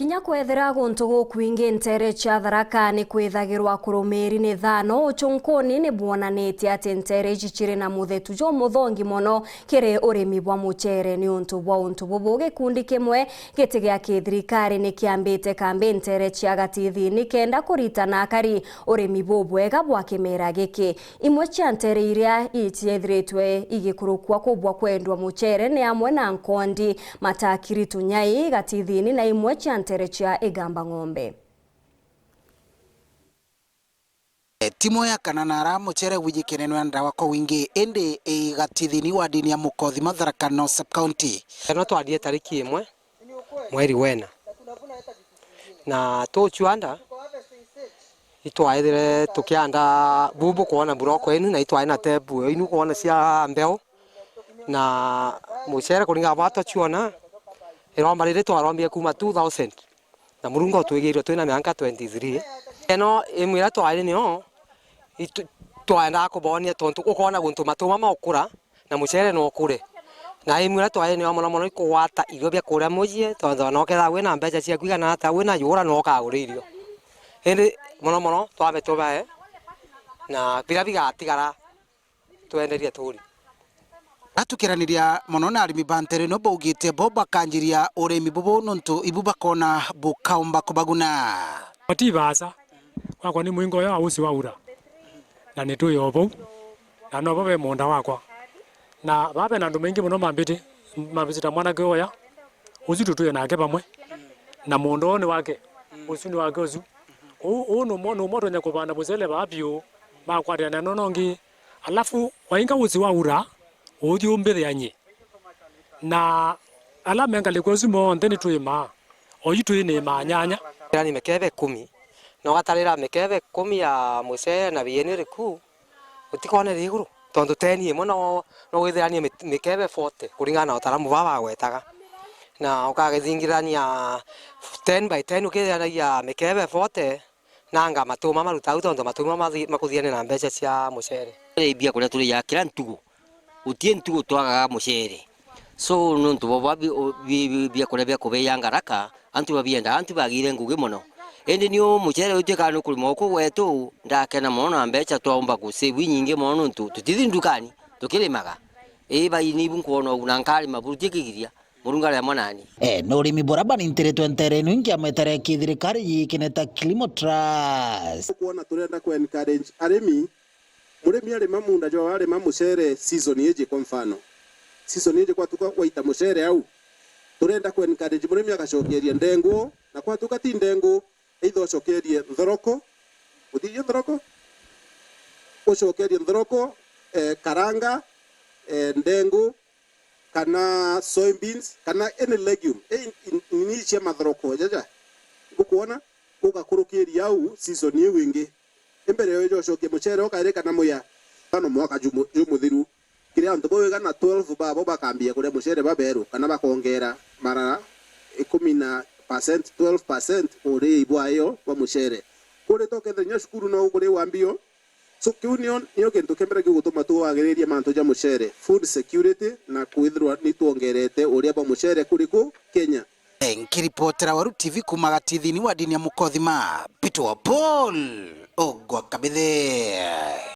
Kinya kwethera guntu gukwingi ntere cia Tharaka ni kwithagirwa kurumiri ni thano uchunkuni ni buonanitie ati ntere ici ciri na muthetu jo muthongi mono kiri urimi bwa mucere ni untu bwa untu bubu gikundi kimwe giti gia kithirikari ni kiambite kambi ntere cia gatithini kenda kuritana akari urimi bubwega bwa kimera giki imwe cia ntere iria itiethiritwe igikurukwa kubwa kwendwa mucere ni amwe na Nkondi, Matakiri, Tunyai, Gatithini na imwe cia ntere cia Igamba Ng'ombe. Timo ya kananara mucere wijikenenwa ndawa kwa wingi ende Gatithini wa dini ya Mukothi Tharaka North Sub-County. No twandie tariki imwe mweri wena na tuchuanda itwaithire tukianda bubu kuona buroko inu na itwaina tebu inu kuona cia mbeo na mucere kuringa bato chuona irombarire twarombie kuma 2000 na murungo twigirwe twina miaka 23 eno imwira twari nio twaenda kubonia tontu ukona guntu matuma maukura na mucere no kure na imwira twari nio mono ikuwata irio bia kuria mujie tondu no ketha wina mbeca cia kuigana ata wina yura no kaguririo indi mono twabe tubae na bila bigatigara twenderie turi atukiraniria mono na arimi bantere no bogite bo bakanjiria urimi bubu nontu ibu bakona bukaumba kubaguna matibasa wakwa ni mwingo ya usi waura na nitu yobo na no babe monda wakwa na babe na ndu mengi mono mambita mwana goya uzi tutuye nake bamwe na mondo ni wake usi ni wake uzu no moto nya kubanda musele babyo bakwatya na nonongi alafu wainga usi waura odio mbere anye na ala menga lekozi mo ndeni tuima oyitu ni manyanya yani mekebe 10 no gatarira mekebe 10 ya mucere na bieni riku utikone riguru tondu teni mo no withirania mekebe 40 kuringana na utaramu baba gwetaga na ukagethingirania 10 by 10 ukithirania mekebe 40 nanga matuma maruta tondu matuma makuthiane na mbeca cia mucere ibia kuria turi ya kila ntugu utie ntugu twagaga mucere so nontu boba bia kuria bia kubeya ngaraka antu babienda antu bagire ngugi muno ende nio mucere utika no kulimo ko wetu ndakena muno na mbeca twomba kusebu nyingi muno nontu tutithi ndukani tukirimaga baini bunkuona unankali mabutikigiria murunga ya mwanani no urimi boraba ni nteretwe nterenu ingia metere kithirikari yikineta Kilimo Trust kuona turenda ku encourage arimi murimi arima munda jo arima mucere season yeje kwa mfano season yeje kwa tuka waita mucere au turenda ku encourage murimi agacokeria ndengu na kwa tuka ti ndengu either cokerie thoroko uthiye thoroko ucokerie thoroko karanga ndengu kana soybeans kana any legume ni cia mathoroko jaja ukuona ugakurukiria au season yewe wingi embere yo jocoke mucere ukairika na muya bano mwaka jumuthiru kiria antu bowe kana 12 babo bakambia kuria mucere baberu kana bakongera mara 10% 12% uri ibwayo kwa mucere kuri tokethenya cukuru no kuri wambio so kiunio niyo kintu kembere gigutuma tuwagiriria mantu ja mucere food security na kwithirwa ni tuongerete uria ba mucere kuriku Kenya. Nkiripotera Waru TV kuma Gatithini wa dini ya Mukothi Pitwa Paul ogwa kabithe.